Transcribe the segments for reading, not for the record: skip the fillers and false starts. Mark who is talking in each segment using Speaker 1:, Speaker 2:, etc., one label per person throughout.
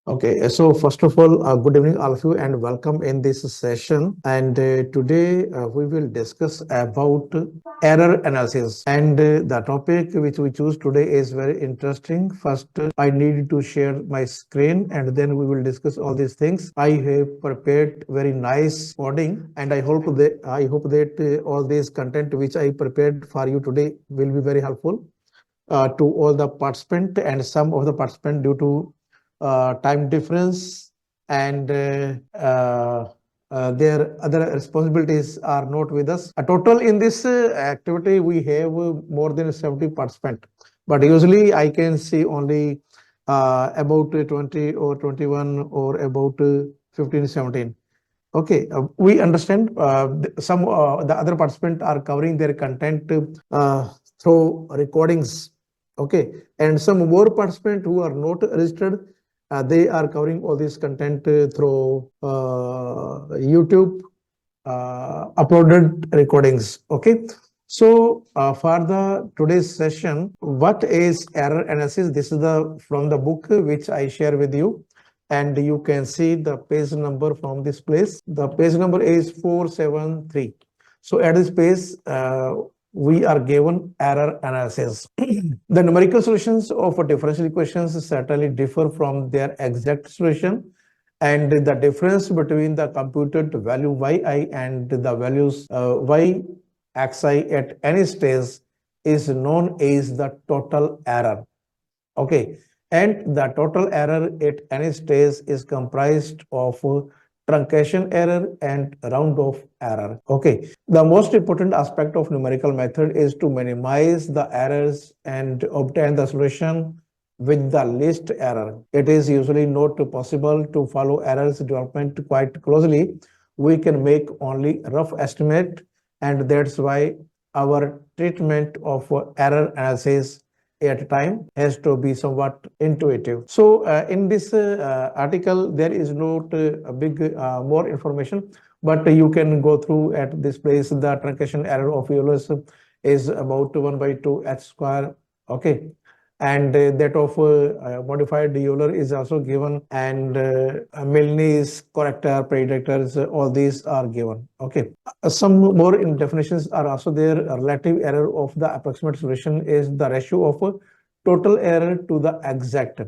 Speaker 1: Okay, so first of all, good evening, all of you, and welcome in this session. And today we will discuss about error analysis. And the topic which we choose today is very interesting. First, I need to share my screen, and then we will discuss all these things. I have prepared very nice coding, and I hope that all this content which I prepared for you today will be very helpful to all the participant, and some of the participant due to time difference and their other responsibilities are not with us. A total in this activity we have more than 70 participants, but usually I can see only about 20 or 21 or about 15, 17. Okay, we understand some the other participants are covering their content through recordings. Okay, and some more participants who are not registered, they are covering all this content through YouTube uploaded recordings. Okay, so for the today's session, what is error analysis? This is the from the book which I share with you, and you can see the page number from this place. The page number is 473. So at this page, we are given error analysis. The numerical solutions of differential equations certainly differ from their exact solution, and the difference between the computed value yi and the values y xi at any stage is known as the total error. Okay, and the total error at any stage is comprised of truncation error and round off error. Okay, the most important aspect of numerical method is to minimize the errors and obtain the solution with the least error. It is usually not possible to follow errors development quite closely. We can make only rough estimate, and that's why our treatment of error analysis at a time has to be somewhat intuitive. So in this article, there is not a big more information, but you can go through at this place. The truncation error of Euler's is about 1 by 2 h square. Okay, and that of modified Euler is also given, and Milne's corrector predictors, all these are given. Okay, some more in definitions are also there. A relative error of the approximate solution is the ratio of total error to the exact.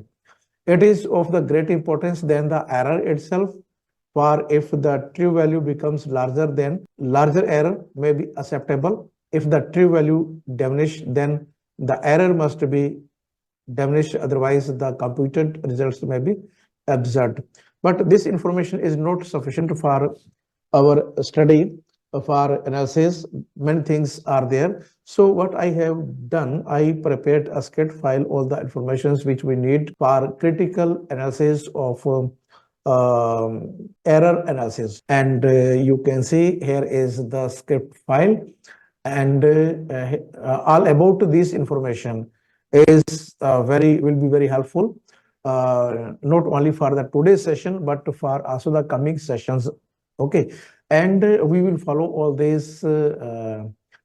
Speaker 1: It is of the great importance than the error itself, for if the true value becomes larger, then larger error may be acceptable. If the true value diminish, then the error must be diminished, otherwise the computed results may be absurd. But this information is not sufficient for our study. For analysis, many things are there. So what I have done, I prepared a script file, all the informations which we need for critical analysis of error analysis. And you can see here is the script file, and all about this information is will be very helpful, not only for the today's session but for also the coming sessions. Okay, and we will follow all these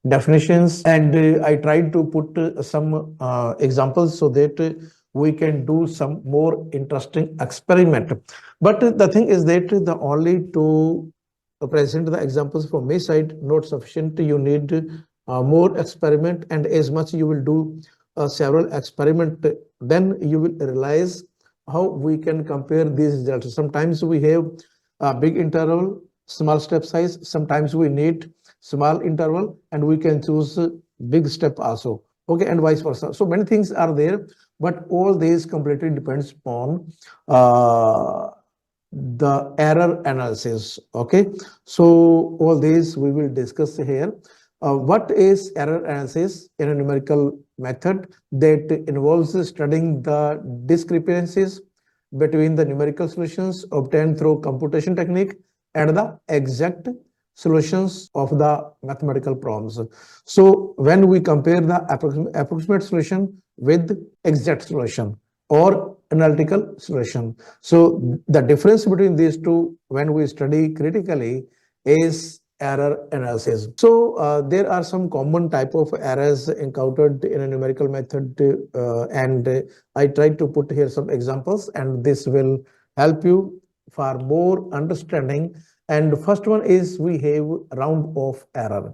Speaker 1: definitions, and I tried to put some examples so that we can do some more interesting experiment. But the thing is that the only to present the examples from my side not sufficient. You need more experiment, and as much you will do several experiment, then you will realize how we can compare these results. Sometimes we have a big interval, small step size. Sometimes we need small interval, and we can choose big step also. Okay, and vice versa. So many things are there, but all these completely depends upon the error analysis. Okay, so all these we will discuss here. What is error analysis in a numerical method? That involves studying the discrepancies between the numerical solutions obtained through computation technique and the exact solutions of the mathematical problems. So when we compare the approximate solution with exact solution or analytical solution, so the difference between these two when we study critically is error analysis. So there are some common type of errors encountered in a numerical method, and I tried to put here some examples, and this will help you for more understanding. And first one is we have round off error.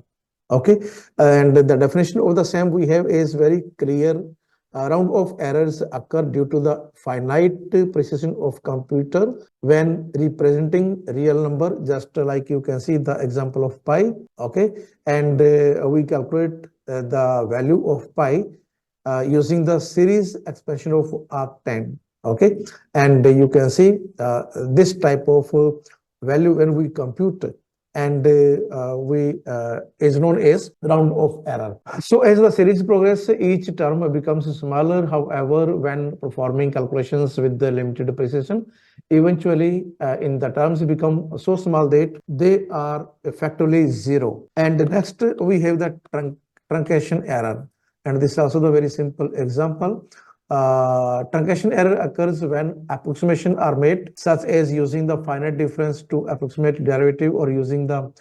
Speaker 1: Okay, and the definition of the same we have is very clear. Round off errors occur due to the finite precision of computer when representing real number, just like you can see the example of pi. Okay, and we calculate the value of pi using the series expansion of arctan. Okay, and you can see this type of value when we compute, and we is known as round off error. So as the series progress, each term becomes smaller. However, when performing calculations with the limited precision, eventually in the terms become so small that they are effectively zero. And next we have the truncation error, and this is also the very simple example. Truncation error occurs when approximations are made, such as using the finite difference to approximate derivative or using the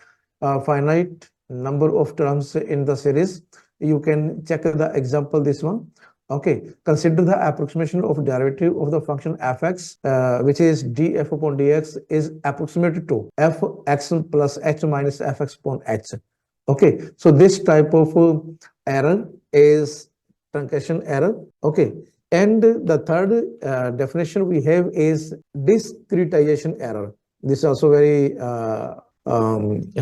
Speaker 1: finite number of terms in the series. You can check the example, this one. Okay, consider the approximation of derivative of the function fx, which is df upon dx is approximated to fx plus h minus fx upon h. Okay, so this type of error is truncation error. Okay, and the third definition we have is discretization error. This is also very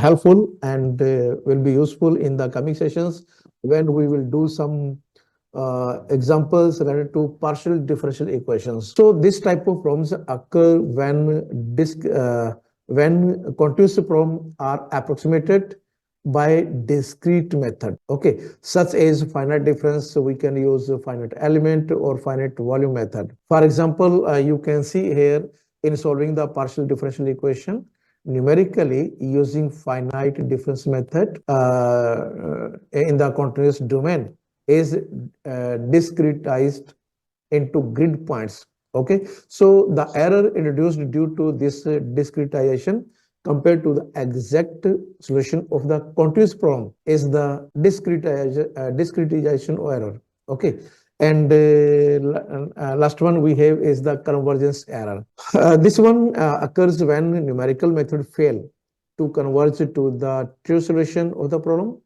Speaker 1: helpful and will be useful in the coming sessions when we will do some examples related to partial differential equations. So this type of problems occur when continuous problems are approximated by discrete method. Okay, such as finite difference, so we can use a finite element or finite volume method. For example, you can see here in solving the partial differential equation numerically using finite difference method in the continuous domain is discretized into grid points. Okay, so the error introduced due to this discretization compared to the exact solution of the continuous problem is the discretization error. Okay, and last one we have is the convergence error. This one occurs when numerical method fail to converge to the true solution of the problem,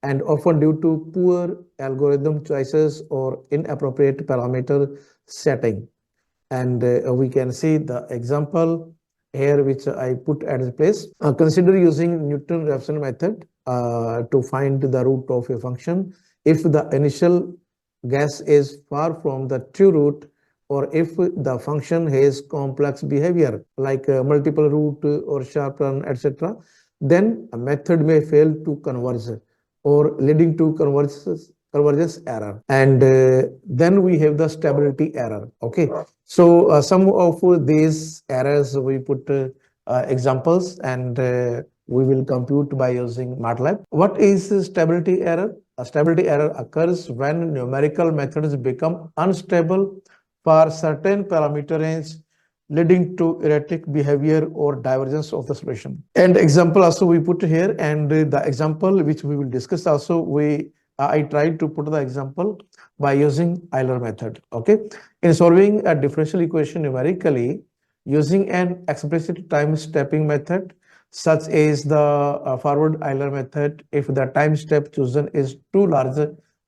Speaker 1: and often due to poor algorithm choices or inappropriate parameter setting. And we can see the example here which I put at the place. Consider using Newton-Raphson method to find the root of a function if the initial guess is far from the true root, or if the function has complex behavior like multiple root or sharp turn, etc., then a method may fail to converge or leading to convergence error. And then we have the stability error. Okay, so some of these errors we put examples, and we will compute by using MATLAB. What is stability error? A stability error occurs when numerical methods become unstable for certain parameter range, leading to erratic behavior or divergence of the solution. And example also we put here, and the example which we will discuss also, I tried to put the example by using Euler method. Okay, in solving a differential equation numerically using an explicit time stepping method such as the forward Euler method, if the time step chosen is too large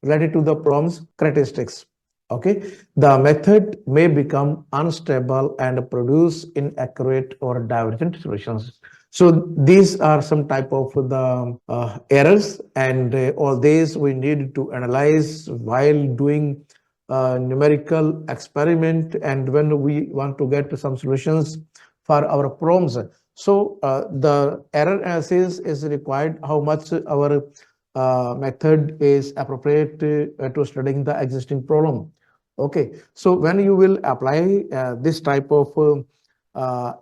Speaker 1: related to the problem's characteristics, okay, the method may become unstable and produce inaccurate or divergent solutions. So these are some type of the errors, and all these we need to analyze while doing numerical experiment and when we want to get some solutions for our problems. So the error analysis is required, how much our method is appropriate to studying the existing problem. Okay, so when you will apply this type of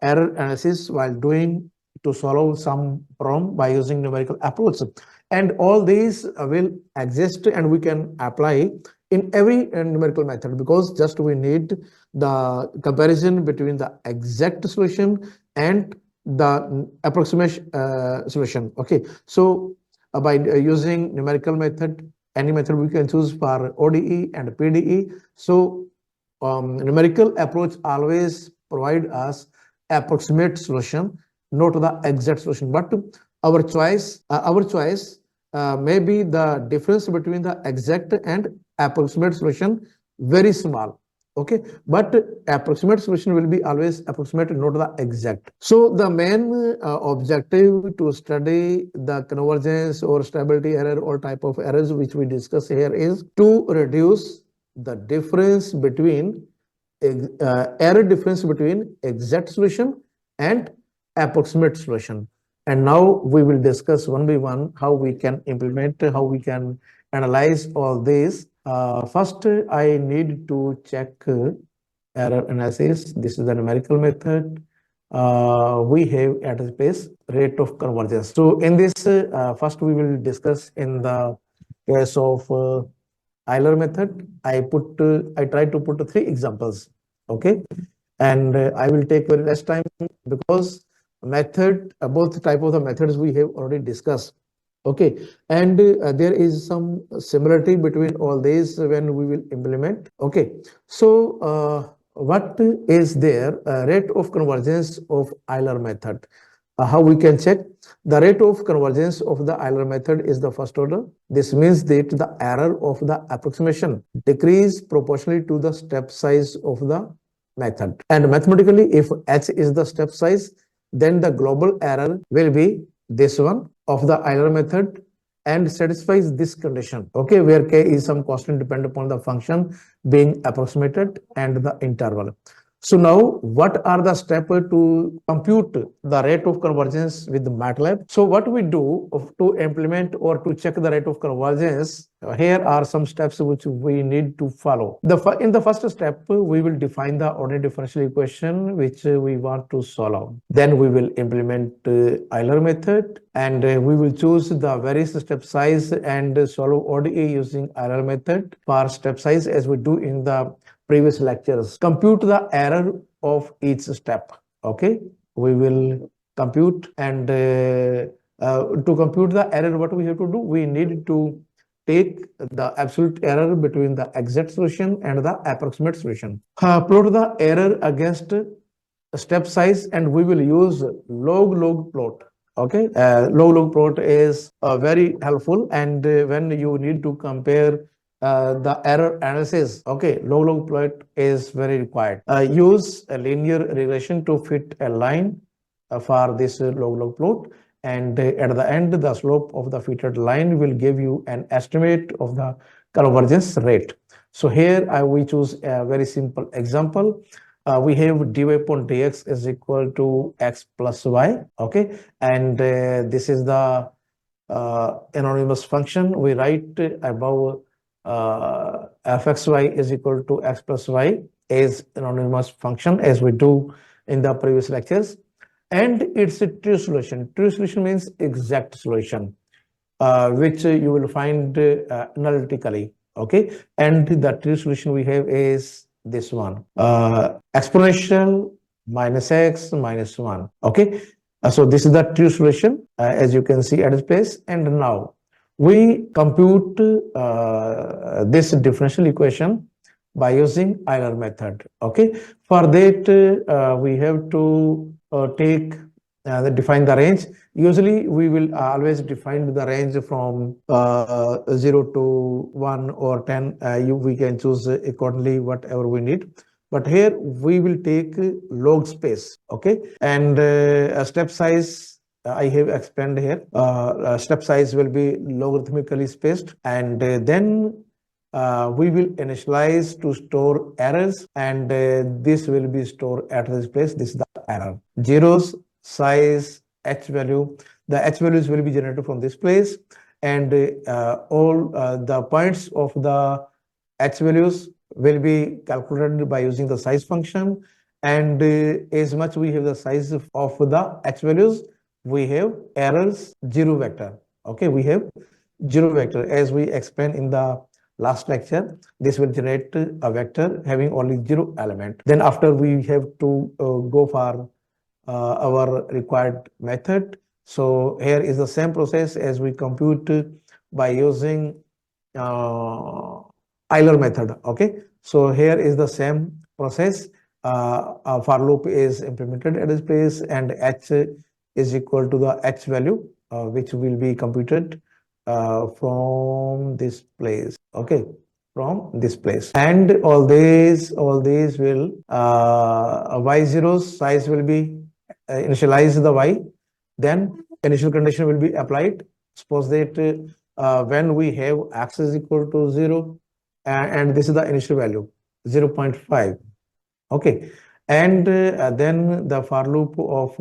Speaker 1: error analysis while doing to solve some problem by using numerical approach, and all these will exist and we can apply in every numerical method, because just we need the comparison between the exact solution and the approximation solution. Okay, so by using numerical method, any method we can choose for ODE and PDE. So numerical approach always provide us approximate solution, not the exact solution. But our choice may be the difference between the exact and approximate solution very small. Okay, but approximate solution will be always approximate, not the exact. So the main objective to study the convergence or stability error or type of errors which we discuss here is to reduce the difference between error difference between exact solution and approximate solution. And now we will discuss one by one how we can implement, how we can analyze all this. First, I need to check error analysis. This is the numerical method. We have at space rate of convergence. So in this, first we will discuss in the case of Euler method. I try to put three examples. Okay, and I will take very less time because method, both type of the methods we have already discussed. Okay, and there is some similarity between all these when we will implement. Okay, so what is there? Rate of convergence of Euler method. How we can check? The rate of convergence of the Euler method is the first order. This means that the error of the approximation decrease proportionally to the step size of the method. And mathematically, if h is the step size, then the global error will be this one of the Euler method and satisfies this condition. Okay, where k is some constant dependent upon the function being approximated and the interval. So now, what are the steps to compute the rate of convergence with MATLAB? So what we do to implement or to check the rate of convergence, here are some steps which we need to follow. In the first step, we will define the ordinary differential equation which we want to solve. Then we will implement Euler method, and we will choose the various step size and solve ODE using Euler method for step size as we do in the previous lectures. Compute the error of each step. Okay, we will compute, and to compute the error, what we have to do? We need to take the absolute error between the exact solution and the approximate solution. Plot the error against step size, and we will use log plot. Okay, log plot is very helpful, and when you need to compare the error analysis, okay, log plot is very required. Use a linear regression to fit a line for this log plot, and at the end, the slope of the fitted line will give you an estimate of the convergence rate. So here we choose a very simple example. We have dy upon dx is equal to x plus y. Okay, and this is the anonymous function. We write above fxy is equal to x plus y as anonymous function, as we do in the previous lectures, and it's a true solution. True solution means exact solution, which you will find analytically. Okay, and the true solution we have is this one, exponential minus x minus 1. Okay, so this is the true solution, as you can see at its place. And now we compute this differential equation by using Euler method. Okay, for that we have to define the range. Usually we will always define the range from 0 to 1 or 10. We can choose accordingly whatever we need. But here we will take log space. Okay, and a step size I have expanded here. Step size will be logarithmically spaced, and then we will initialize to store errors, and this will be stored at this place. This is the error. Zeros, size, h value. The h values will be generated from this place, and all the points of the h values will be calculated by using the size function. And as much we have the size of the h values, we have errors 0 vector. Okay, we have 0 vector, as we explained in the last lecture. This will generate a vector having only 0 element. Then after we have to go for our required method. So here is the same process as we compute by using Euler method. Okay, so here is the same process. for loop is implemented at this place, and h is equal to the h value which will be computed from this place. Okay, from this place, and all these will y0 size will be initialize the y, then initial condition will be applied. Suppose that when we have x is equal to 0 and this is the initial value 0.5. Okay, and then the for loop of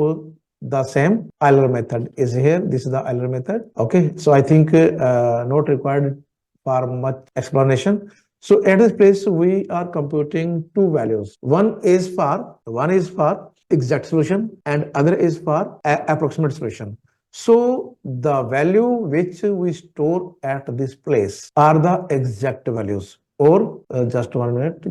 Speaker 1: the same Euler method is here. This is the Euler method. Okay, so I think not required for much explanation. So at this place we are computing two values. One is for exact solution and other is for approximate solution. So the value which we store at this place are the exact values. Or just 1 minute,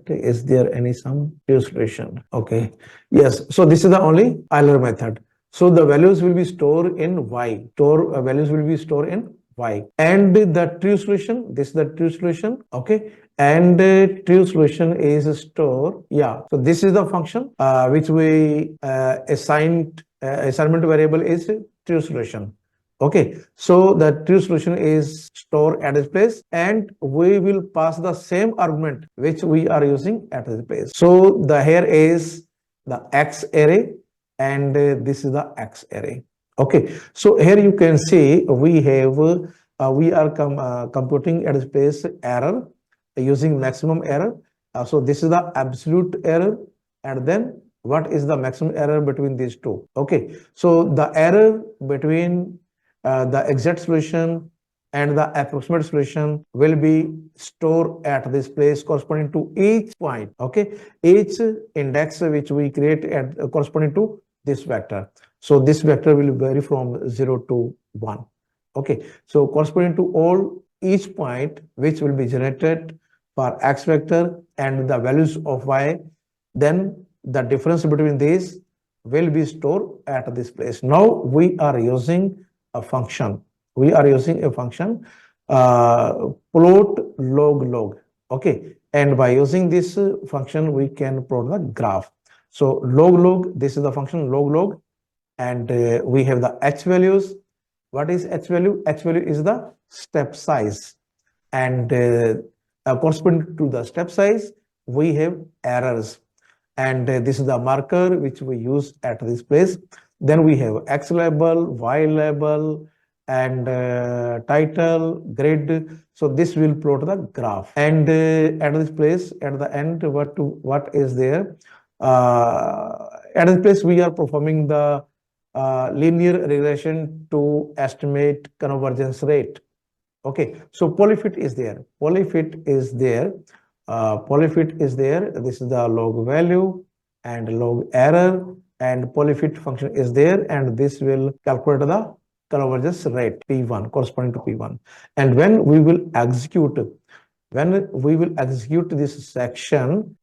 Speaker 1: is there any some solution? Okay, yes, so this is the only Euler method. So the values will be stored in y, values will be stored in y, and the true solution, this is the true solution. Okay, and true solution is stored, yeah, so this is the function which we assignment variable is true solution. Okay, so the true solution is stored at this place, and we will pass the same argument which we are using at this place. So the here is the x array, and this is the x array. Okay, so here you can see we have we are computing at this place error using maximum error. So this is the absolute error, and then what is the maximum error between these two? Okay, so the error between the exact solution and the approximate solution will be stored at this place corresponding to each point. Okay, each index which we create at corresponding to this vector. So this vector will vary from 0 to 1. Okay, so corresponding to all each point which will be generated for x vector and the values of y, then the difference between these will be stored at this place. Now we are using a function. We are using a function plot log. Okay, and by using this function we can plot the graph. So log, this is the function log, and we have the h values. What is h value? H value is the step size, and corresponding to the step size we have errors, and this is the marker which we use at this place. Then we have X label, Y label, and title, grid. So this will plot the graph. And at this place, at the end, what is there? At this place, we are performing the linear regression to estimate convergence rate. Okay, so polyfit is there. Polyfit is there. This is the log value and log error, and polyfit function is there, and this will calculate the convergence rate P1 corresponding to P1. And when we will execute this section,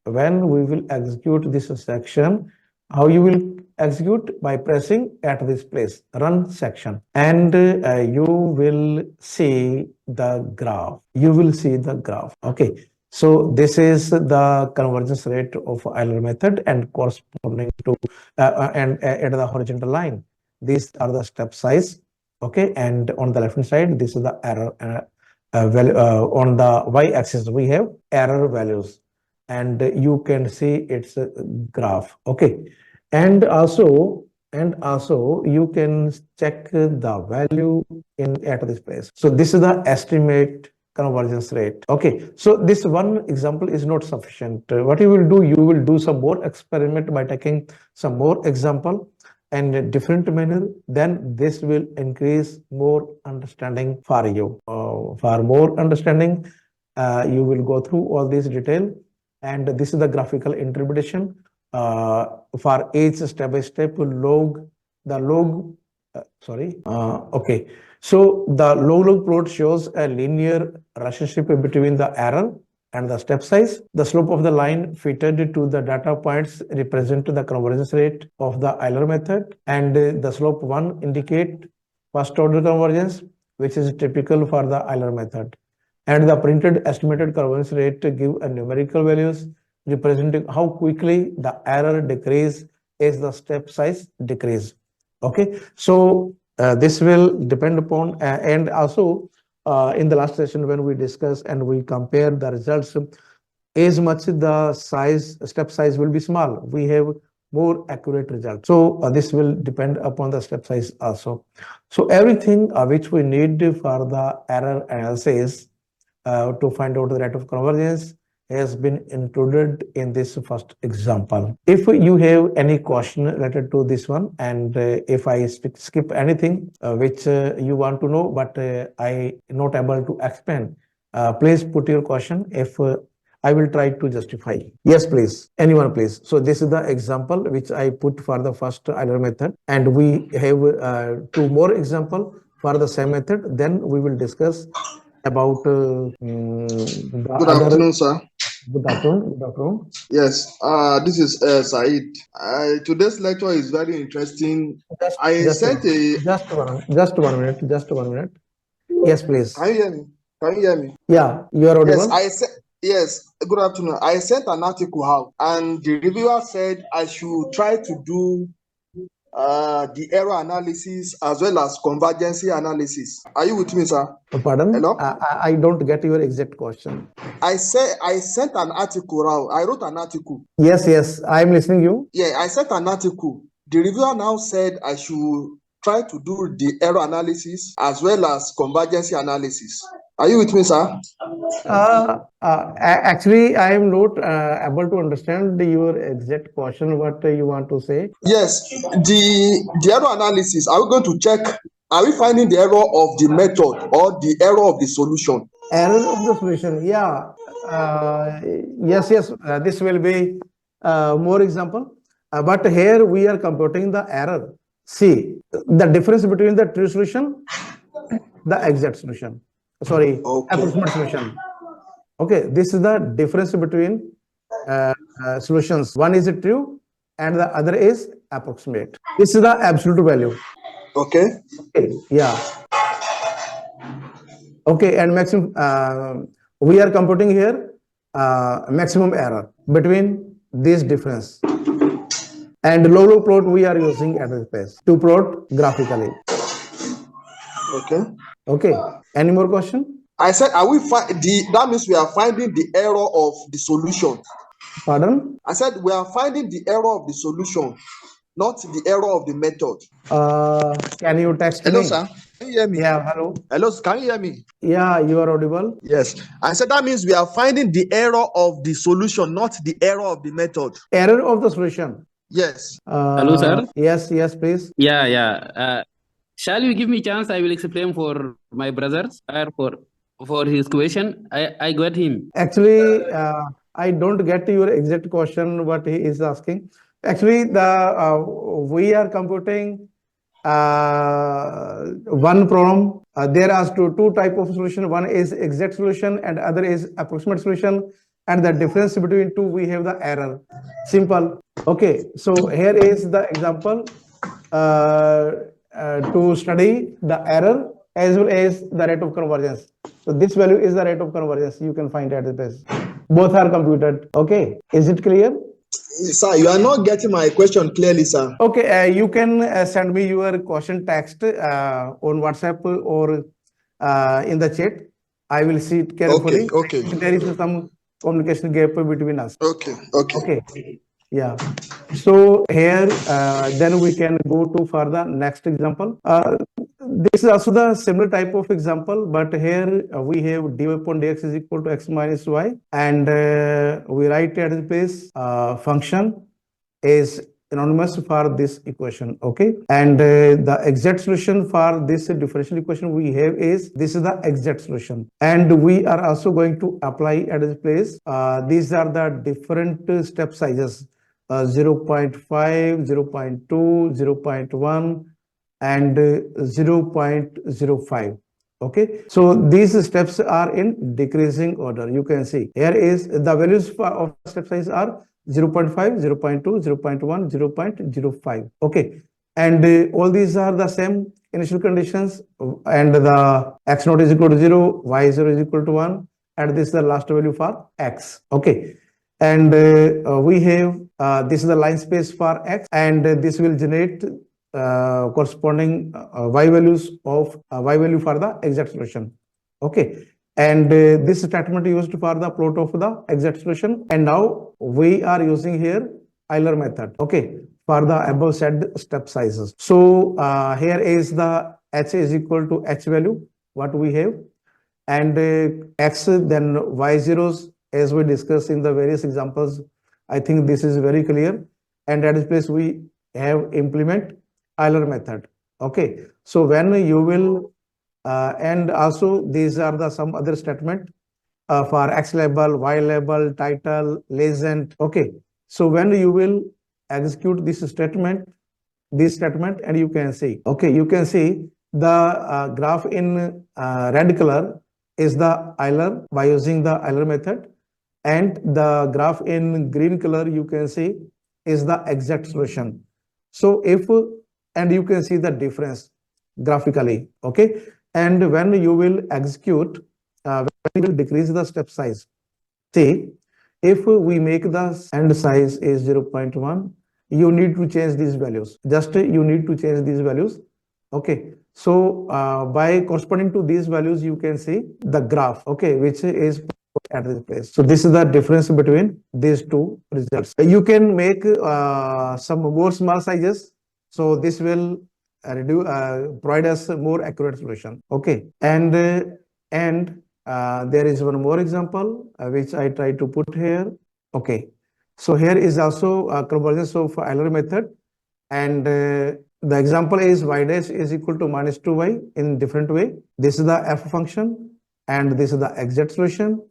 Speaker 1: how you will execute? By pressing at this place run section, and you will see the graph. Okay, so this is the convergence rate of Euler method, and corresponding to and at the horizontal line, these are the step size. Okay, and on the left hand side, this is the error value. On the y-axis, we have error values, and you can see its graph. Okay, and also you can check the value at this place. So this is the estimate convergence rate. Okay, so this one example is not sufficient. What you will do? You will do some more experiment by taking some more example and a different manner. Then this will increase more understanding for you. For more understanding, you will go through all this detail, and this is the graphical interpretation for each step by step okay. So the log plot shows a linear relationship between the error and the step size. The slope of the line fitted to the data points represent the convergence rate of the Euler method, and the slope 1 indicate first order convergence, which is typical for the Euler method. And the printed estimated convergence rate give a numerical values representing how quickly the error decrease as the step size decrease. Okay, so this will depend upon and also in the last session when we discuss and we compare the results, as much the step size will be small, we have more accurate result. So this will depend upon the step size also. So everything which we need for the error analysis to find out the rate of convergence has been included in this first example. If you have any question related to this one, and if I skip anything which you want to know, but I not able to explain, please put your question. If I will try to justify. Yes, please. Anyone, please. So this is the example which I put for the first Euler method, and we have two more example for the same method. Then we will discuss about the
Speaker 2: Good afternoon, sir.
Speaker 1: Good afternoon. Good afternoon.
Speaker 2: Yes, this is Said. Today's lecture is very interesting.
Speaker 1: Just one minute. Just 1 minute. Yes, please.
Speaker 2: Can you hear me? Can you hear me?
Speaker 1: Yeah, you are audible.
Speaker 2: Yes. Good afternoon. I sent an article out, and the reviewer said I should try to do the error analysis as well as convergence analysis. Are you with me, sir?
Speaker 1: Pardon?
Speaker 2: Hello?
Speaker 1: I don't get your exact question.
Speaker 2: I sent an article out. I wrote an article.
Speaker 1: Yes, I'm listening you.
Speaker 2: Yeah, I sent an article. The reviewer now said I should try to do the error analysis as well as convergence analysis. Are you with me, sir?
Speaker 1: Actually, I am not able to understand your exact question, what you want to say.
Speaker 2: Yes, the error analysis, are we going to check, are we finding the error of the method or the error of the solution?
Speaker 1: Error of the solution, yeah. Yes, this will be more example. But here we are computing the error. See, the difference between the true solution, the exact solution. Sorry, approximate solution. Okay, this is the difference between solutions. One is true and the other is approximate. This is the absolute value.
Speaker 2: Okay.
Speaker 1: Yeah. Okay, and maximum, we are computing here maximum error between this difference. And log plot we are using at the space to plot graphically. Okay. Any more question?
Speaker 2: I said, that means we are finding the error of the solution.
Speaker 1: Pardon?
Speaker 2: I said we are finding the error of the solution, not the error of the method.
Speaker 1: Can you text
Speaker 2: Hello,
Speaker 1: me?
Speaker 2: Sir. Can you hear me?
Speaker 1: Yeah, hello.
Speaker 2: Hello, can you hear me?
Speaker 1: Yeah, you are audible.
Speaker 2: Yes. I said that means we are finding the error of the solution, not the error of the method.
Speaker 1: Error of the solution.
Speaker 2: Yes.
Speaker 3: Hello, sir.
Speaker 1: Yes, please.
Speaker 3: Yeah. Shall you give me chance? I will explain for my brothers for his question. I got him.
Speaker 1: Actually, I don't get your exact question what he is asking. Actually, we are computing one problem. There are two type of solution. One is exact solution and other is approximate solution. And the difference between two, we have the error. Simple. Okay. So here is the example to study the error as well as the rate of convergence. So this value is the rate of convergence. You can find at the base. Both are computed. Okay. Is it clear?
Speaker 2: Sir, you are not getting my question clearly, sir.
Speaker 1: Okay. You can send me your question text on WhatsApp or in the chat. I will see it carefully.
Speaker 2: Okay.
Speaker 1: There is some communication gap between us.
Speaker 2: Okay.
Speaker 1: Yeah. So here, then we can go to for the next example. This is also the similar type of example, but here we have dy upon dx is equal to x minus y, and we write at the place function is anonymous for this equation. Okay, and the exact solution for this differential equation we have is this is the exact solution, and we are also going to apply at this place. These are the different step sizes. 0.5, 0.2, 0.1, and 0.05. Okay, so these steps are in decreasing order. You can see here is the values of step size are 0.5, 0.2, 0.1, 0.05. Okay, and all these are the same initial conditions, and the x0 is equal to 0, y0 is equal to 1, and this is the last value for x. Okay. And we have this is the line space for x, and this will generate corresponding y values of y value for the exact solution. Okay, and this statement used for the plot of the exact solution. And now we are using here Euler method. Okay, for the above said step sizes. So here is the h is equal to h value what we have, and x then y zeros as we discussed in the various examples. I think this is very clear, and at this place we have implement Euler method. Okay, so when you will and also these are the some other statement for x label, y label, title, legend. Okay, so when you will execute this statement, and you can see, okay, you can see the graph in red color is the Euler by using the Euler method, and the graph in green color you can see is the exact solution. So if, and you can see the difference graphically. Okay, and when you will execute, when you will decrease the step size, see, if we make the end size is 0.1, you need to change these values. Just you need to change these values. Okay, so by corresponding to these values, you can see the graph, okay, which is at this place. So this is the difference between these two results. You can make some more small sizes. So this will provide us more accurate solution. Okay, and there is one more example which I try to put here. Okay, so here is also a convergence of Euler method, and the example is y dash is equal to minus 2y in different way. This is the f function, and this is the exact solution,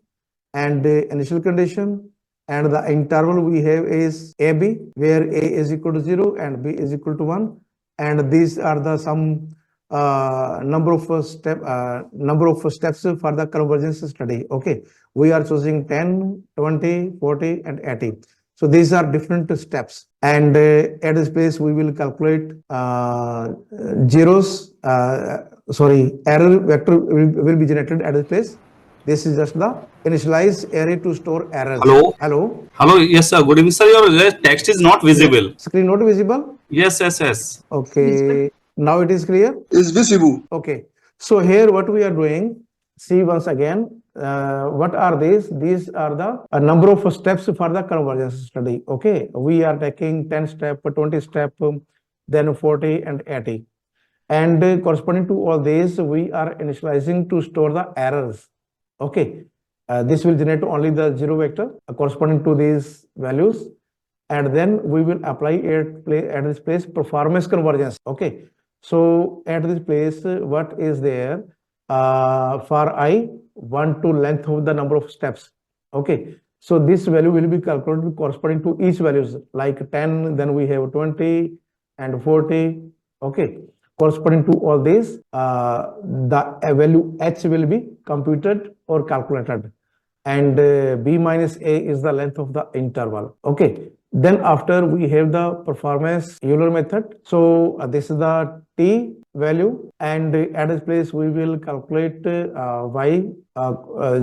Speaker 1: and the initial condition, and the interval we have is AB, where A is equal to 0 and B is equal to 1, and these are the some number of steps for the convergence study. Okay, we are choosing 10, 20, 40, and 80. So these are different steps, and at this place we will calculate error vector will be generated at this place. This is just the initialize array to store errors.
Speaker 4: Hello.
Speaker 1: Hello.
Speaker 4: Hello. Yes, sir. Good evening, sir. Your text is not visible.
Speaker 1: Screen not visible.
Speaker 4: Yes.
Speaker 1: Okay. Now it is clear.
Speaker 2: It's visible.
Speaker 1: Okay. So here what we are doing. See once again. What are these? These are the number of steps for the convergence study. Okay. We are taking 10 step, 20 step, then 40 and 80. And corresponding to all these, we are initializing to store the errors. Okay, this will generate only the zero vector corresponding to these values, and then we will apply at this place performance convergence. Okay, so at this place, what is there for I 1 to length of the number of steps. Okay, so this value will be calculated corresponding to each values, like 10, then we have 20 and 40. Okay, corresponding to all these, the value h will be computed or calculated, and b minus a is the length of the interval. Okay, then after we have the performance Euler method. So this is the t value, and at this place we will calculate y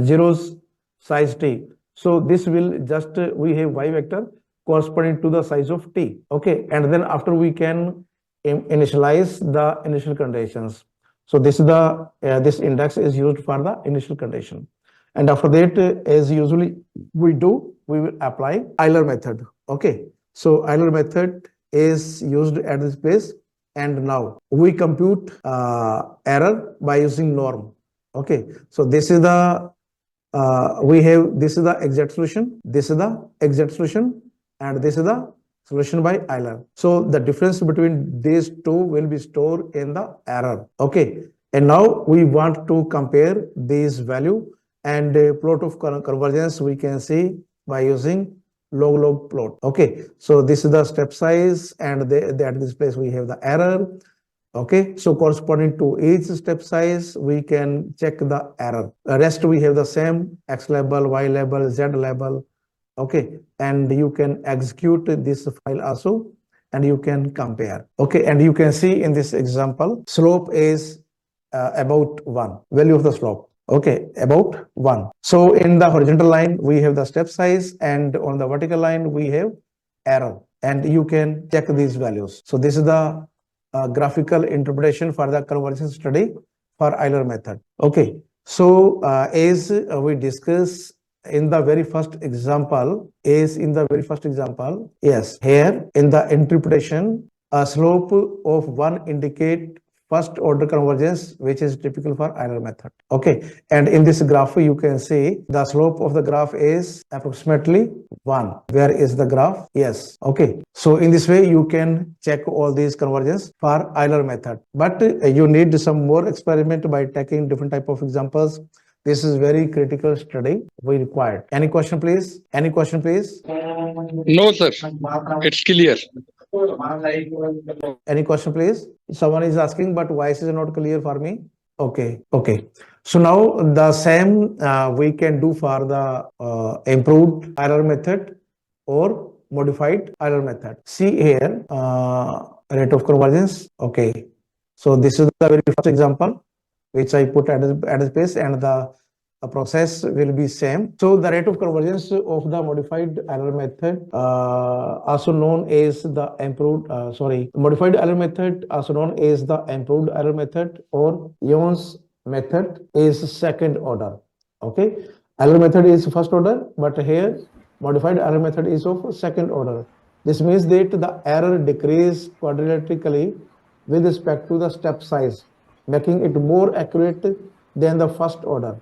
Speaker 1: zeros size t. So this will just we have y vector corresponding to the size of t. Okay, and then after we can initialize the initial conditions. So this is the this index is used for the initial condition, and after that, as usually we do, we will apply Euler method. Okay, so Euler method is used at this place, and now we compute error by using norm. Okay, so this is the we have this is the exact solution, this is the exact solution, and this is the solution by Euler. So the difference between these two will be stored in the error. Okay, and now we want to compare this value, and a plot of convergence we can see by using log plot. Okay, so this is the step size, and at this place we have the error. Okay, so corresponding to each step size, we can check the error. The rest we have the same x label, y label, z label. Okay, and you can execute this file also, and you can compare. Okay, and you can see in this example, slope is about 1, value of the slope. Okay, about 1. So in the horizontal line, we have the step size, and on the vertical line, we have error, and you can check these values. So this is the graphical interpretation for the convergence study for Euler method. Okay, so as we discussed in the very first example, yes, here in the interpretation, a slope of 1 indicate first order convergence, which is typical for Euler method. Okay, and in this graph, you can see the slope of the graph is approximately 1. Where is the graph? Yes. Okay, so in this way, you can check all these convergence for Euler method. But you need some more experiment by taking different type of examples. This is very critical study we required. Any question, please? Any question, please?
Speaker 5: No, sir. It's clear.
Speaker 1: Any question, please? Someone is asking, but voice is not clear for me. Okay, okay. So now the same we can do for the improved Euler method or modified Euler method. See here, rate of convergence. Okay, so this is the very first example which I put at a space, and the process will be same. So the rate of convergence of the modified Euler method, also known as the modified Euler method, also known as the improved Euler method or Young's method, is second order. Okay, Euler method is first order, but here modified Euler method is of second order. This means that the error decreases quadratically with respect to the step size, making it more accurate than the first order.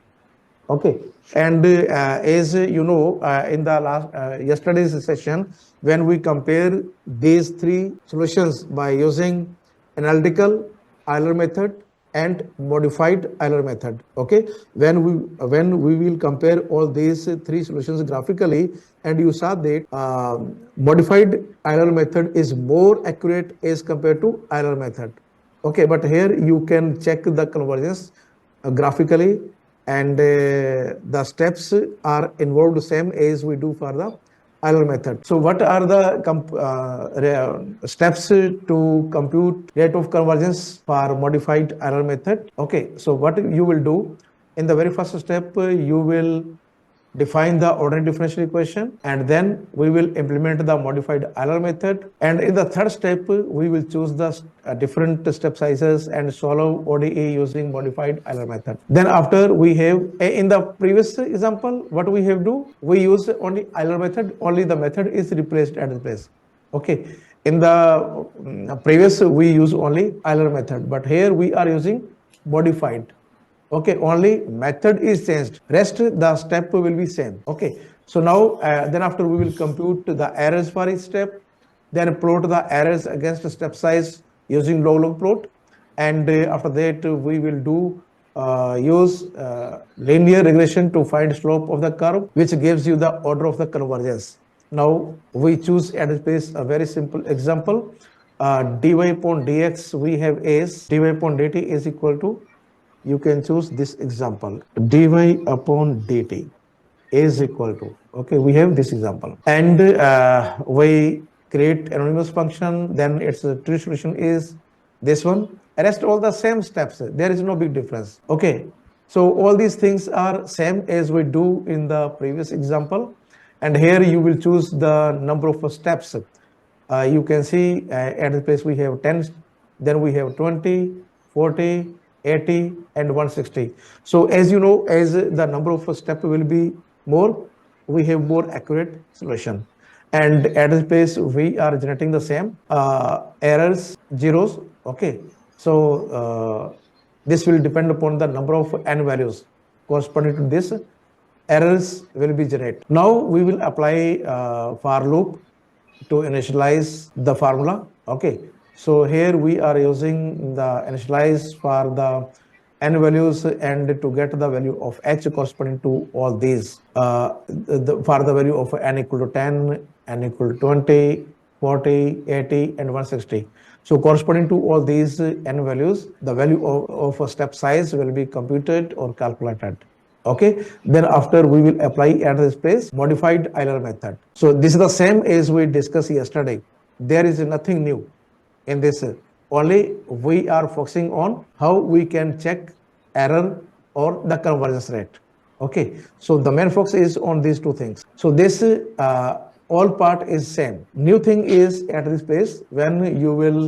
Speaker 1: Okay, and as you know, in the last yesterday's session, when we compare these three solutions by using analytical Euler method and modified Euler method. Okay, when we will compare all these three solutions graphically, and you saw that modified Euler method is more accurate as compared to Euler method. Okay, but here you can check the convergence graphically, and the steps are involved same as we do for the Euler method. So what are the steps to compute rate of convergence for modified Euler method? Okay, so what you will do in the very first step, you will define the ordinary differential equation, and then we will implement the modified Euler method. And in the third step, we will choose the different step sizes and solve ODE using modified Euler method. Then after we have, in the previous example, what we have do, we use only Euler method, only the method is replaced at the place. Okay, in the previous we use only Euler method, but here we are using modified. Okay, only method is changed, rest the step will be same. Okay, so now then after we will compute the errors for each step, then plot the errors against step size using log plot, and after that we will do use linear regression to find slope of the curve, which gives you the order of the convergence. Now we choose at space a very simple example. Dy upon dx we have as dy upon dt is equal to, you can choose this example, dy upon dt is equal to, okay, we have this example, and we create anonymous function, then its true solution is this one. Rest all the same steps, there is no big difference. Okay, so all these things are same as we do in the previous example, and here you will choose the number of steps. You can see at the place we have 10, then we have 20, 40, 80 and 160. So as you know, as the number of steps will be more, we have more accurate solution. And at this place, we are generating the same errors, zeros. Okay, so this will depend upon the number of n values corresponding to this errors will be generated. Now we will apply for loop to initialize the formula. Okay, so here we are using the initialize for the n values and to get the value of h corresponding to all these. For the value of n equal to 10, n equal to 20, 40, 80 and 160. So corresponding to all these n values, the value of a step size will be computed or calculated. Okay, then after we will apply at this place modified Euler method. So this is the same as we discussed yesterday. There is nothing new in this. Only we are focusing on how we can check error or the convergence rate. Okay, so the main focus is on these two things. So this all part is same. New thing is at this place when you will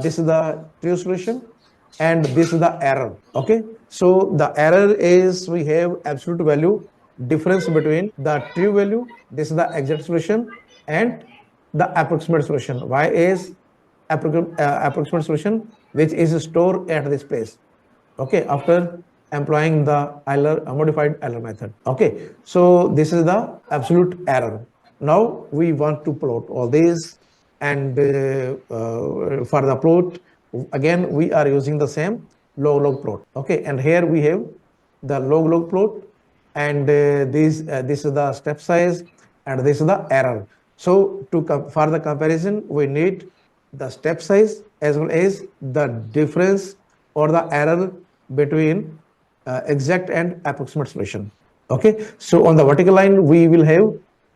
Speaker 1: this is the true solution and this is the error. Okay, so the error is we have absolute value difference between the true value, this is the exact solution, and the approximate solution. Y is approximate solution which is stored at this place. Okay, after employing the modified Euler method. Okay, so this is the absolute error. Now we want to plot all these, and for the plot again we are using the same log plot. Okay, and here we have the log plot, and this is the step size and this is the error. So for the comparison we need the step size as well as the difference or the error between exact and approximate solution. Okay, so on the vertical line we will have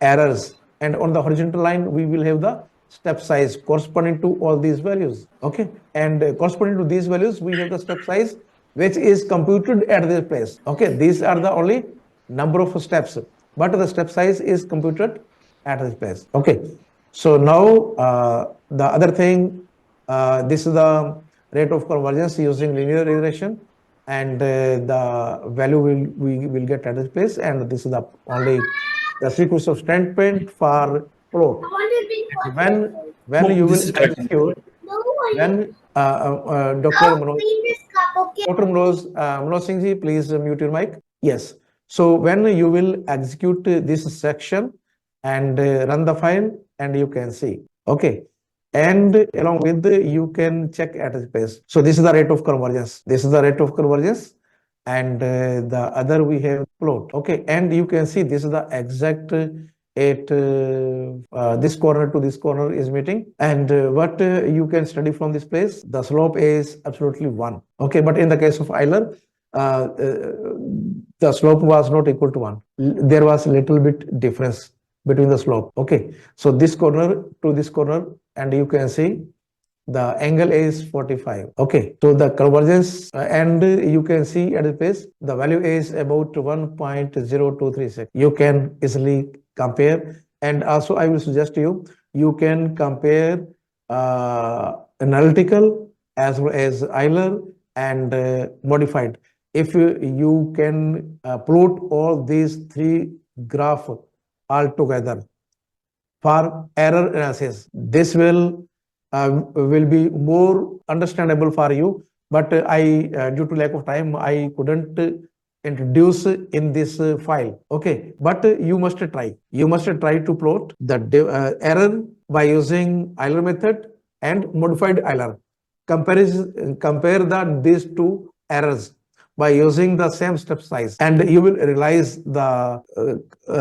Speaker 1: errors, and on the horizontal line we will have the step size corresponding to all these values. Okay, and corresponding to these values we have the step size which is computed at this place. Okay, these are the only number of steps, but the step size is computed at this place. Okay, so now the other thing, this is the rate of convergence using linear regression, and the value we will get at this place, and this is the only the sequence of standpoint for plot. When you will execute, when Dr. Manoj Singh ji, please mute your mic. Yes. So when you will execute this section and run the file, and you can see. Okay. And along with you can check at the space. So this is the rate of convergence. This is the rate of convergence, and the other we have plot. Okay, and you can see this is the exact at this corner to this corner is meeting, and what you can study from this place, the slope is absolutely 1. Okay, but in the case of Euler, the slope was not equal to 1. There was a little bit difference between the slope. Okay, so this corner to this corner, and you can see the angle is 45. Okay, so the convergence and you can see at the place the value is about 1.0236. You can easily compare, and also I will suggest you can compare analytical as well as Euler and modified. If you can plot all these three graphs all together for error analysis, this will be more understandable for you. But I, due to lack of time, I couldn't introduce in this file. Okay, but you must try. You must try to plot the error by using Euler method and modified Euler. Compare these two errors by using the same step size, and you will realize the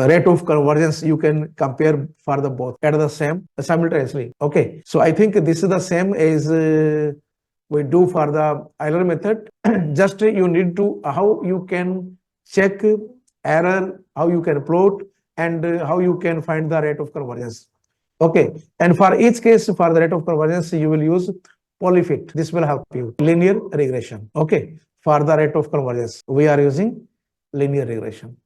Speaker 1: rate of convergence you can compare for the both at the same simultaneously. Okay, so I think this is the same as we do for the Euler method. Just you need to how you can check error, how you can plot, and how you can find the rate of convergence. Okay, and for each case for the rate of convergence you will use polyfit. This will help you. Linear regression. Okay, for the rate of convergence we are using linear regression.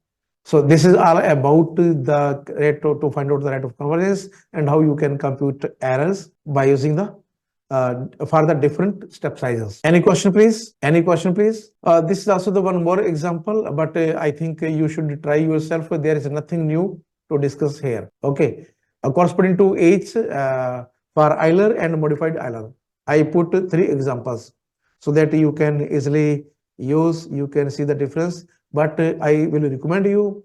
Speaker 1: So this is all about the rate to find out the rate of convergence and how you can compute errors by using the for the different step sizes. Any question, please? Any question, please? This is also the one more example, but I think you should try yourself. There is nothing new to discuss here. Okay, corresponding to each for Euler and modified Euler, I put 3 examples so that you can easily use. You can see the difference. But I will recommend you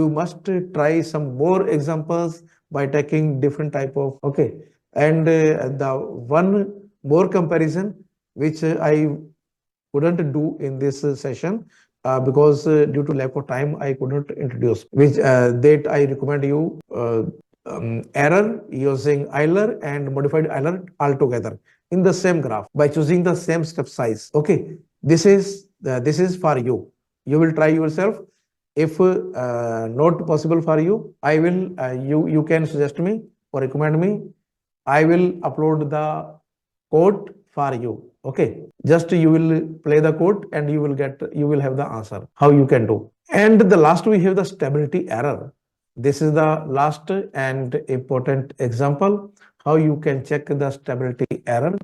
Speaker 1: must try some more examples by taking different type of. Okay, and the one more comparison which I couldn't do in this session because due to lack of time I couldn't introduce, which that I recommend you error using Euler and modified Euler altogether in the same graph by choosing the same step size. Okay, this is for you. You will try yourself. If not possible for you, I will you can suggest me or recommend me. I will upload the code for you. Okay, just you will play the code and you will have the answer how you can do. And the last we have the stability error. This is the last and important example how you can check the stability error.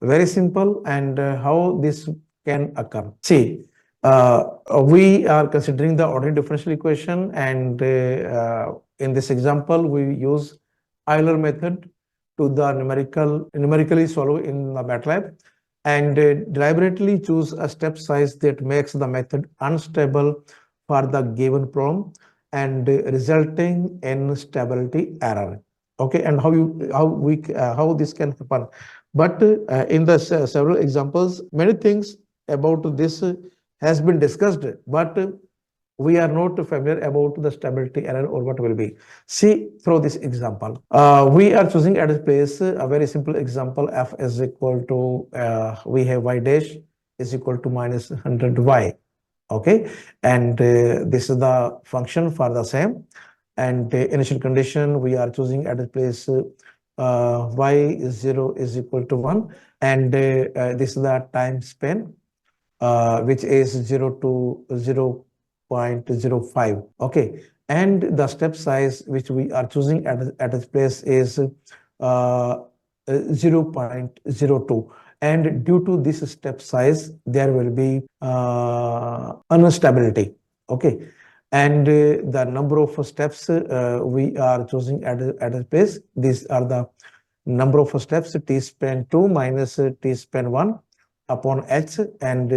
Speaker 1: Very simple, and how this can occur. See, we are considering the ordinary differential equation, and in this example we use Euler method to the numerically solve in the MATLAB, and deliberately choose a step size that makes the method unstable for the given problem and resulting in stability error. Okay, and how this can happen. But in the several examples, many things about this has been discussed, but we are not familiar about the stability error or what will be. See through this example. We are choosing at this place a very simple example. F is equal to, we have y dash is equal to minus 100y. Okay, and this is the function for the same. And initial condition we are choosing at this place y0 is equal to 1, and this is the time span which is 0 to 0.05. Okay, and the step size which we are choosing at this place is 0.02, and due to this step size there will be instability. Okay, and the number of steps we are choosing at a place, these are the number of steps, t span 2 minus t span 1 upon h, and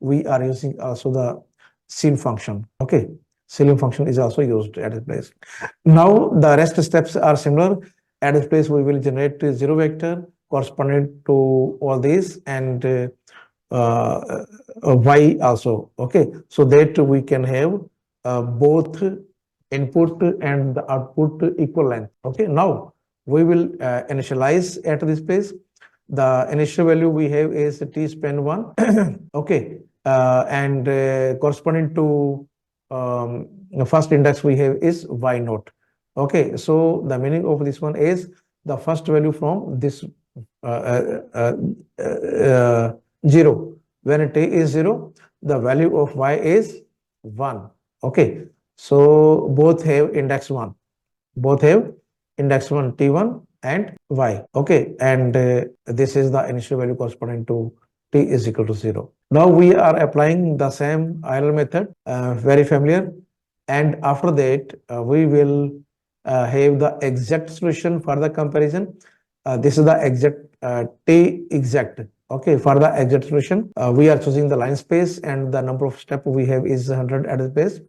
Speaker 1: we are using also the ceil function. Okay, ceiling function is also used at this place. Now the rest steps are similar. At this place we will generate zero vector corresponding to all these, and y also. Okay, so that we can have both input and the output equal length. Okay, now we will initialize at this place. The initial value we have is t span 1. Okay, and corresponding to the first index we have is y naught. Okay, so the meaning of this one is the first value from this 0. When t is 0, the value of y is 1. Okay, so both have index 1. Both have index 1, t1 and y. Okay, and this is the initial value corresponding to t is equal to 0. Now we are applying the same Euler method, very familiar, and after that we will have the exact solution for the comparison. This is the exact t exact. Okay, for the exact solution we are choosing the line space, and the number of steps we have is 100 at the base,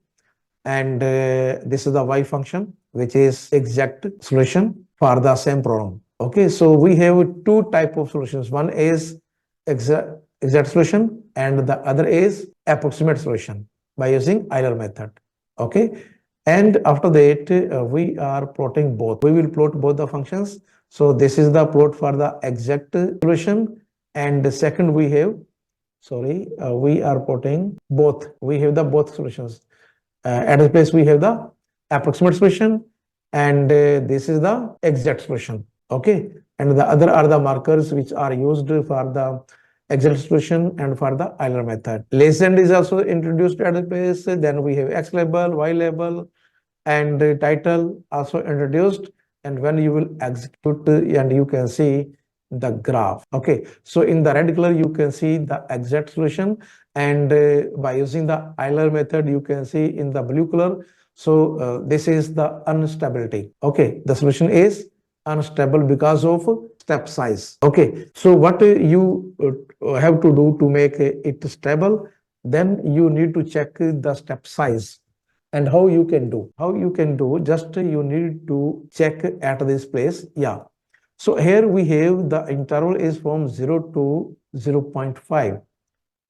Speaker 1: and this is the y function which is exact solution for the same problem. Okay, so we have two type of solutions. One is exact solution, and the other is approximate solution by using Euler method. Okay, and after that we are plotting both. We will plot both the functions. So this is the plot for the exact solution, and the second we have, sorry, we are plotting both. We have the both solutions. At this place we have the approximate solution, and this is the exact solution. Okay, and the other are the markers which are used for the exact solution and for the Euler method. Legend is also introduced at the place. Then we have X label, Y label, and the title also introduced. And when you will execute, and you can see the graph. Okay, so in the red color you can see the exact solution, and by using the Euler method you can see in the blue color. So this is the instability. Okay, the solution is unstable because of step size. Okay, so what you have to do to make it stable, then you need to check the step size. And how you can do? Just you need to check at this place. Yeah, so here we have the interval is from 0 to 0.5.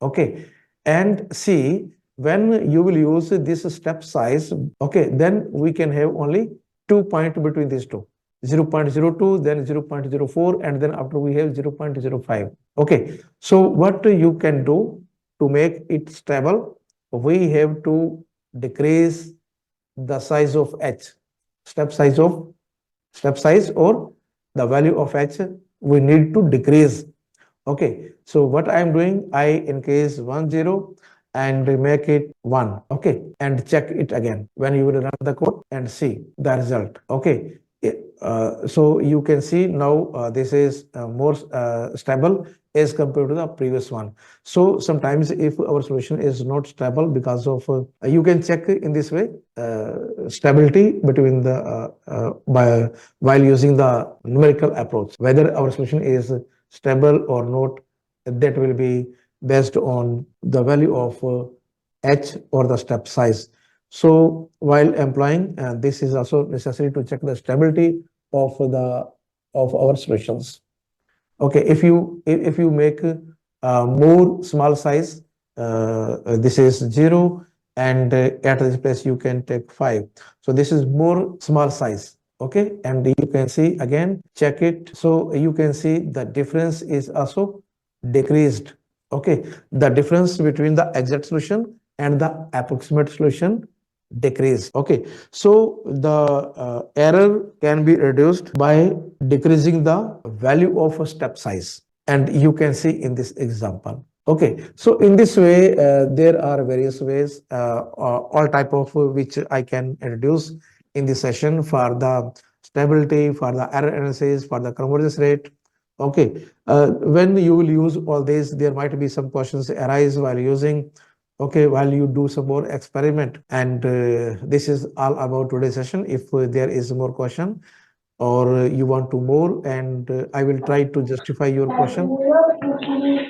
Speaker 1: Okay, and see, when you will use this step size, okay, then we can have only 2 points between these two, 0.02, then 0.04, and then after we have 0.05. Okay, so what you can do to make it stable, we have to decrease the size of h, step size, or the value of h we need to decrease. Okay, so what I am doing, I increase 1 0 and make it 1. Okay, and check it again when you will run the code and see the result. Okay, so you can see now this is more stable as compared to the previous one. So sometimes if our solution is not stable because of you can check in this way stability between the while using the numerical approach, whether our solution is stable or not. That will be based on the value of h or the step size. So while employing this is also necessary to check the stability of our solutions. Okay, if you make more small size, this is 0, and at this place you can take 5. So this is more small size. Okay, and you can see again, check it. So you can see the difference is also decreased. Okay, the difference between the exact solution and the approximate solution decrease. Okay, so the error can be reduced by decreasing the value of a step size, and you can see in this example. Okay, so in this way there are various ways all type of which I can introduce in this session for the stability, for the error analysis, for the convergence rate. Okay, when you will use all these, there might be some questions arise while using. Okay, while you do some more experiment, and this is all about today's session. If there is more question or you want to more, and I will try to justify your question.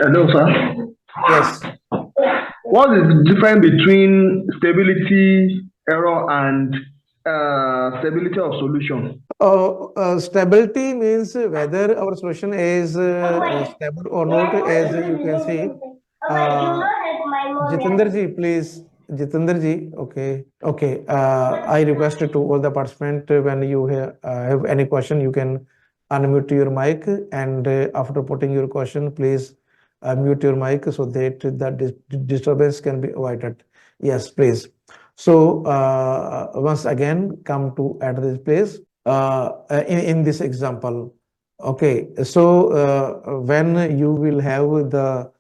Speaker 2: Hello, sir.
Speaker 1: Yes.
Speaker 2: What is the difference between stability error and stability of solution?
Speaker 1: Stability means whether our solution is stable or not, as you can see. Jitendra ji, please. Jitendra ji, okay. Okay. I request to all the participants when you have any question, you can unmute your mic, and after putting your question, please mute your mic so that the disturbance can be avoided. Yes, please. So once again, come to at this place in this example. Okay, so when you will have the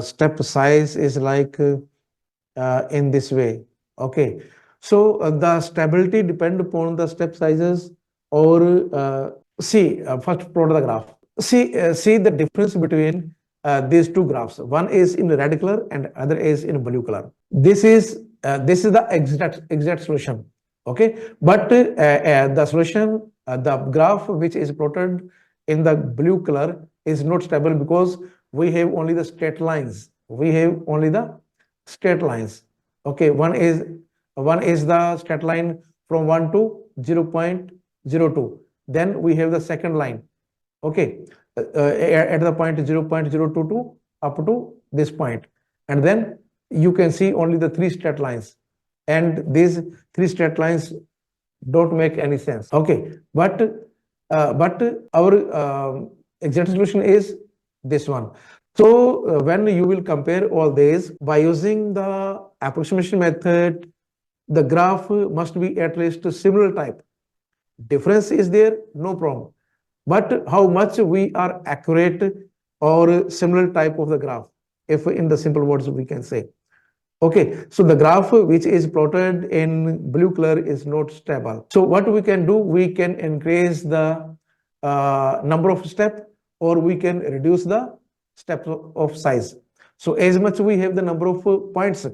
Speaker 1: step size is like in this way. Okay, so the stability depend upon the step sizes, or see first plot the graph. See the difference between these two graphs. One is in red color and other is in blue color. This is the exact solution. Okay, but the solution, the graph which is plotted in the blue color is not stable because we have only the straight lines. We have only the straight lines. Okay, one is the straight line from 1 to 0.02. Then we have the second line. Okay, at the point 0.022 up to this point, and then you can see only the three straight lines, and these three straight lines don't make any sense. Okay, but our exact solution is this one. So when you will compare all these by using the approximation method, the graph must be at least similar type. Difference is there, no problem. But how much we are accurate or similar type of the graph, if in the simple words we can say. Okay, so the graph which is plotted in blue color is not stable. So what we can do, we can increase the number of steps, or we can reduce the steps of size. So as much we have the number of points,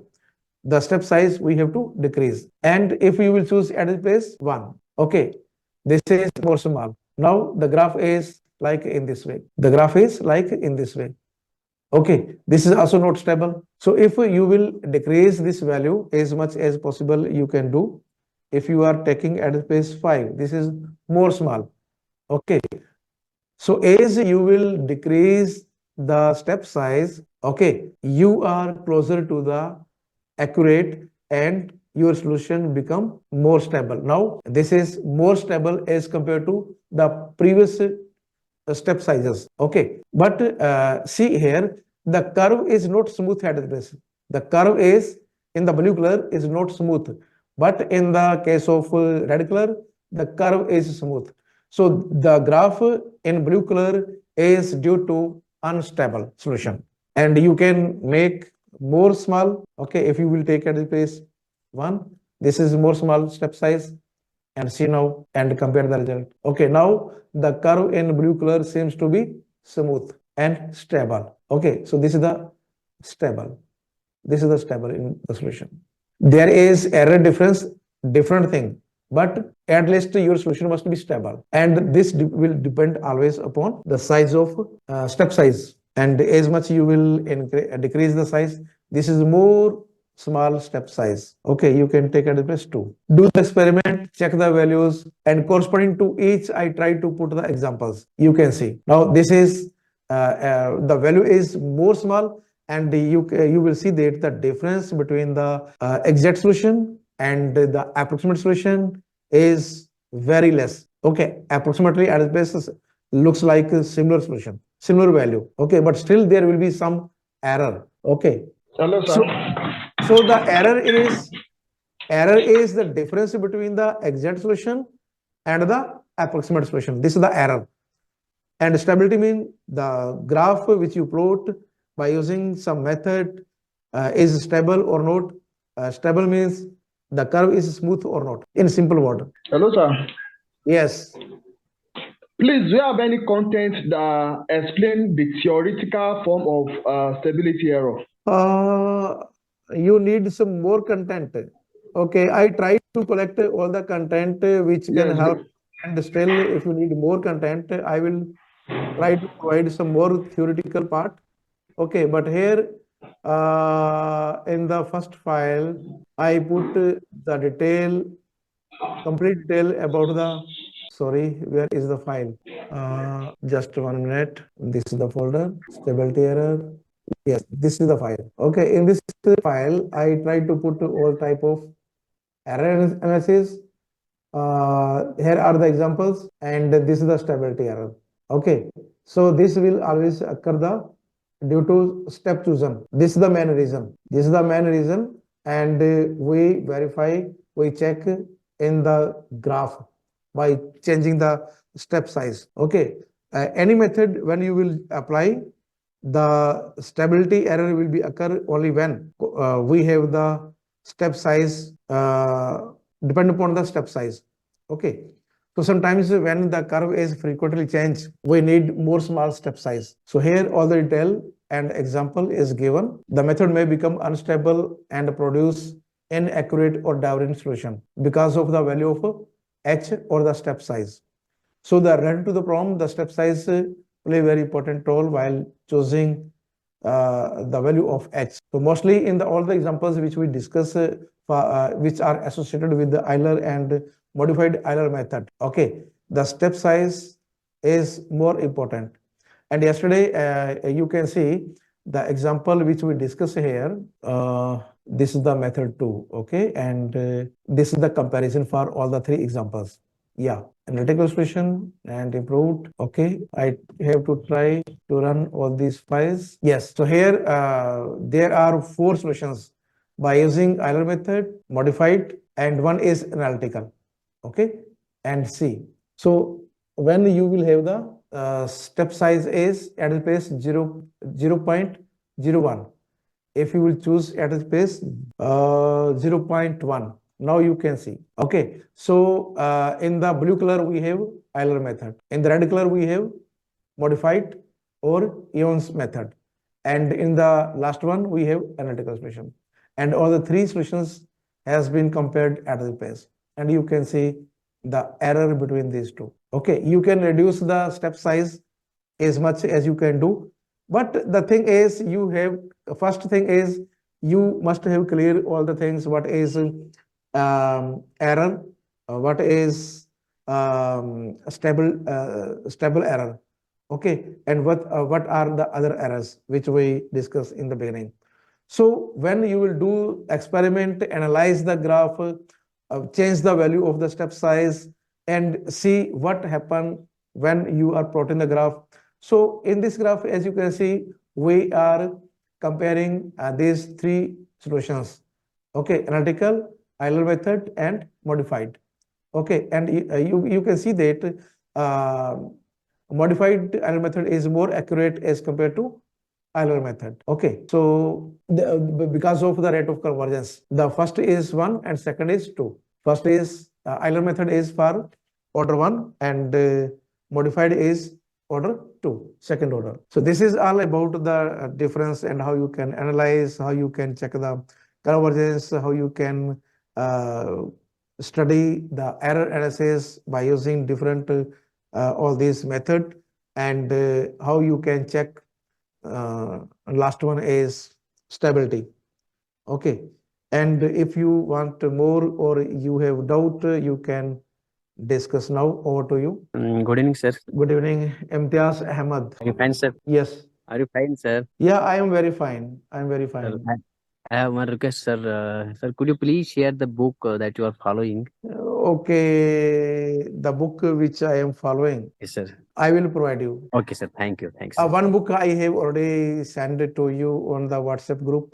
Speaker 1: the step size we have to decrease. And if you will choose at this place 1, okay, this is more small. Now the graph is like in this way. The graph is like in this way. Okay, this is also not stable. So if you will decrease this value as much as possible, you can do. If you are taking at space 5, this is more small. Okay, so as you will decrease the step size, okay, you are closer to the accurate, and your solution become more stable. Now this is more stable as compared to the previous step sizes. Okay, but see here, the curve is not smooth at this. The curve is in the blue color is not smooth, but in the case of red color, the curve is smooth. So the graph in blue color is due to unstable solution. And you can make more small, okay, if you will take at the place 1, this is more small step size, and see now and compare the result. Okay, now the curve in blue color seems to be smooth and stable. Okay, so this is the stable. This is the stable in the solution. There is error difference, different thing, but at least your solution must be stable. And this will depend always upon the size of step size. And as much you will decrease the size, this is more small step size. Okay, you can take at place 2. Do the experiment, check the values, and corresponding to each, I try to put the examples. You can see. Now, this is the value is more small, and you will see that the difference between the exact solution and the approximate solution is very less. Okay, approximately at basis looks like a similar solution, similar value. Okay, but still there will be some error. Okay.
Speaker 2: Hello, sir.
Speaker 1: So the error is the difference between the exact solution and the approximate solution. This is the error. And stability means the graph which you plot by using some method is stable or not. Stable means the curve is smooth or not, in simple word.
Speaker 2: Hello, sir.
Speaker 1: Yes.
Speaker 2: Please, do you have any content that explain the theoretical form of stability error?
Speaker 1: You need some more content. Okay, I try to collect all the content which can
Speaker 2: Yes,
Speaker 1: help. And still, if you need more content, I will try to provide some more theoretical part. Okay, but here in the first file, I put the detail, complete detail about the, sorry, where is the file? Just 1 minute. This is the folder, stability error. Yes, this is the file. Okay, in this file, I try to put all type of error analysis. Here are the examples, and this is the stability error. Okay, so this will always occur due to step chosen. This is the main reason. This is the main reason, and we verify, we check in the graph by changing the step size. Okay, any method when you will apply, the stability error will be occur only when we have the step size depend upon the step size. Okay, so sometimes when the curve is frequently changed, we need more small step size. So here all the detail and example is given. The method may become unstable and produce inaccurate or divergent solution because of the value of h or the step size. So the related to the problem, the step size play very important role while choosing the value of h. So mostly in all the examples which we discuss, which are associated with the Euler and modified Euler method. Okay, the step size is more important. And yesterday you can see the example which we discuss here. This is the method 2. Okay, and this is the comparison for all the 3 examples. Yeah, analytical solution and improved. Okay, I have to try to run all these files. Yes, so here there are 4 solutions by using Euler method, modified, and one is analytical. Okay, and C. So when you will have the step size is at the place 0.01. If you will choose at the place 0.1. Now you can see. Okay, so in the blue color we have Euler method. In the red color we have modified or Eon's method. And in the last one we have analytical solution. And all the 3 solutions has been compared at the place. And you can see the error between these 2. Okay, you can reduce the step size as much as you can do. But the thing is, first thing is you must have clear all the things. What is error, what is stable error, okay, and what are the other errors which we discussed in the beginning. So when you will do experiment, analyze the graph, change the value of the step size, and see what happened when you are plotting the graph. So in this graph, as you can see, we are comparing these 3 solutions. Okay, analytical, Euler method, and modified. Okay, and you can see that modified Euler method is more accurate as compared to Euler method. Okay, so because of the rate of convergence, the first is 1 and second is 2. First is Euler method is for order 1 and modified is order 2, second order. So this is all about the difference and how you can analyze, how you can check the convergence, how you can study the error analysis by using different all these method, and how you can check last one is stability. Okay, and if you want more or you have doubt, you can discuss now. Over to you.
Speaker 6: Good evening, sir.
Speaker 1: Good evening, Imtiaz Ahmed.
Speaker 6: Are you fine, sir?
Speaker 1: Yes.
Speaker 6: Are you fine, sir?
Speaker 1: Yeah, I am very fine. I am very
Speaker 6: Sir,
Speaker 1: fine.
Speaker 6: I have one request, sir. Sir, could you please share the book that you are following?
Speaker 1: Okay, the book which I am following,
Speaker 6: Yes, sir.
Speaker 1: I will provide you.
Speaker 6: Okay, sir. Thank you. Thanks. Sir.
Speaker 1: One book I have already sent it to you on the WhatsApp group.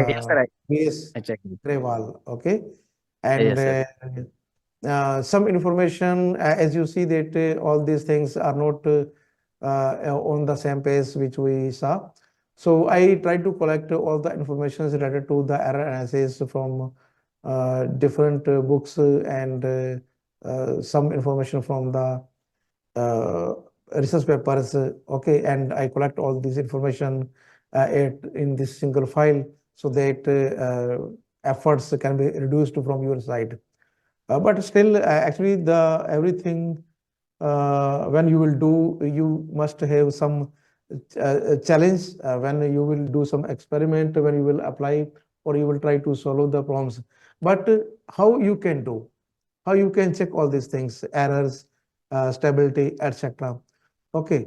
Speaker 6: Yes, sir.
Speaker 1: Yes,
Speaker 6: I checked it.
Speaker 1: Grewal. Okay,
Speaker 6: Yes,
Speaker 1: and some information, as you see that all these things are not on the same page which we saw. So I tried to collect all the information related to the error analysis from different books and some information from the research papers. Okay, and I collect all this information in this single file so that efforts can be reduced from your side. But still, actually, the everything when you will do, you must have some challenge when you will do some experiment, when you will apply, or you will try to solve the problems. But how you can do, how you can check all these things, errors, stability, etc. Okay,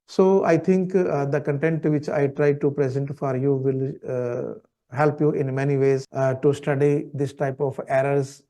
Speaker 1: so I think the content which I try to present for you will help you in many ways to study this type of errors